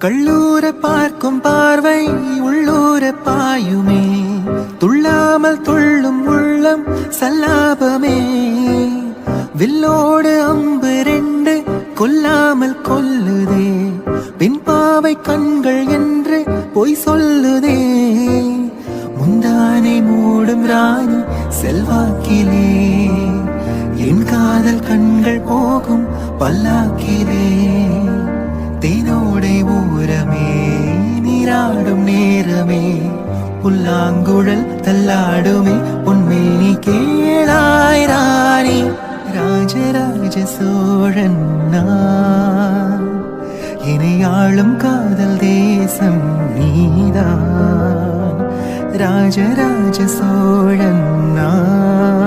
கள்ளூர பார்க்கும் பார்வை உள்ளூர பாயுமே, துள்ளாமல் துள்ளும் உள்ளம் சல்லாபமே. வில்லோடு அம்பு ரெண்டு கொல்லாமல் கொல்லுதே, பின்பாவை கண்கள் என்று பொய் சொல்லுதே. முந்தானை மூடும் ராணி செல்வாக்கிலே, என் காதல் கண்கள் போகும் பல்லாக்கிலே. தேனோடை ஊரமே நீராடும் நேரமே, புல்லாங்குழல் தள்ளாடுமே உண்மையை கேளாய் ராணி. ராஜராஜ சோழன் நான், என்னை ஆளும் காதல் தேசம் நீதான். ராஜராஜ சோழன் நான்.